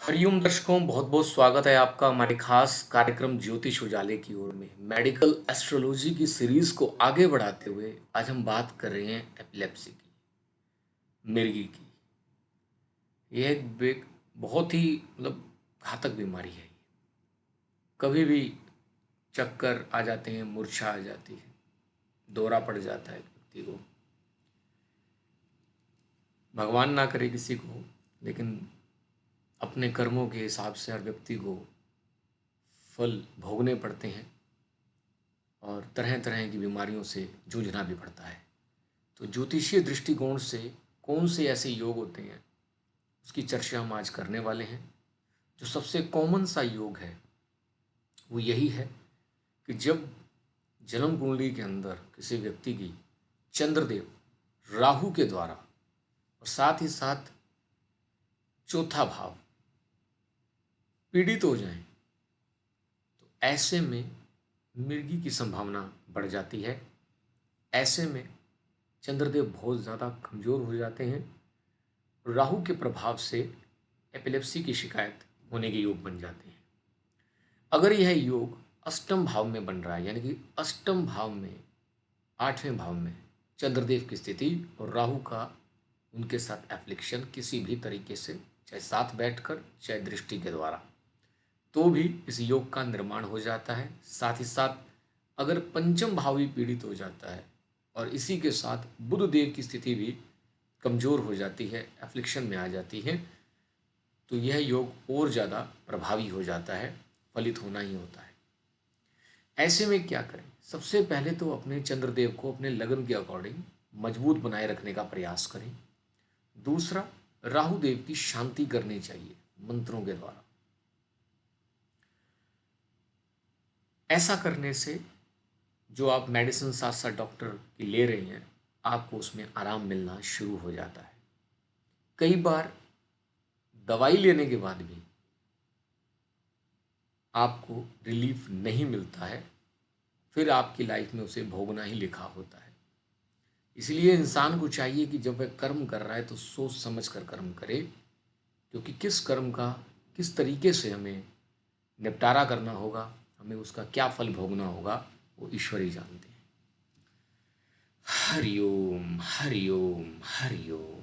हरिओम दर्शकों, बहुत बहुत स्वागत है आपका हमारे खास कार्यक्रम ज्योतिष उजाले की ओर में। मेडिकल एस्ट्रोलॉजी की सीरीज को आगे बढ़ाते हुए आज हम बात कर रहे हैं एपिलेप्सी की, मिर्गी की। यह बहुत ही घातक बीमारी है। कभी भी चक्कर आ जाते हैं, मूर्छा आ जाती है, दौरा पड़ जाता है व्यक्ति को। भगवान ना करे किसी को हो, लेकिन अपने कर्मों के हिसाब से हर व्यक्ति को फल भोगने पड़ते हैं और तरह तरह की बीमारियों से जूझना भी पड़ता है। तो ज्योतिषीय दृष्टिकोण से कौन से ऐसे योग होते हैं, उसकी चर्चा हम आज करने वाले हैं। जो सबसे कॉमन सा योग है वो यही है कि जब जन्म कुंडली के अंदर किसी व्यक्ति की चंद्रदेव राहु के द्वारा और साथ ही साथ चौथा भाव पीड़ित हो जाएं, तो ऐसे में मिर्गी की संभावना बढ़ जाती है। ऐसे में चंद्रदेव बहुत ज़्यादा कमज़ोर हो जाते हैं। राहु के प्रभाव से एपिलेप्सी की शिकायत होने के योग बन जाते हैं। अगर यह योग अष्टम भाव में बन रहा है, यानी कि अष्टम भाव में, आठवें भाव में चंद्रदेव की स्थिति और राहु का उनके साथ एफ्लिक्शन किसी भी तरीके से, चाहे साथ बैठकर चाहे दृष्टि के द्वारा, तो भी इस योग का निर्माण हो जाता है। साथ ही साथ अगर पंचम भाव भी पीड़ित हो जाता है और इसी के साथ बुध देव की स्थिति भी कमज़ोर हो जाती है, एफ्लिक्शन में आ जाती है, तो यह योग और ज़्यादा प्रभावी हो जाता है, फलित होना ही होता है। ऐसे में क्या करें? सबसे पहले तो अपने चंद्रदेव को अपने लगन के अकॉर्डिंग मजबूत बनाए रखने का प्रयास करें। दूसरा, राहु देव की शांति करनी चाहिए मंत्रों के द्वारा। ऐसा करने से जो आप मेडिसिन साथ साथ डॉक्टर की ले रहे हैं, आपको उसमें आराम मिलना शुरू हो जाता है। कई बार दवाई लेने के बाद भी आपको रिलीफ नहीं मिलता है, फिर आपकी लाइफ में उसे भोगना ही लिखा होता है। इसलिए इंसान को चाहिए कि जब वह कर्म कर रहा है तो सोच समझ कर कर्म करे, क्योंकि किस कर्म का किस तरीके से हमें निपटारा करना होगा, हमें उसका क्या फल भोगना होगा, वो ईश्वर ही जानते हैं। हरिओम हरिओम हरिओम।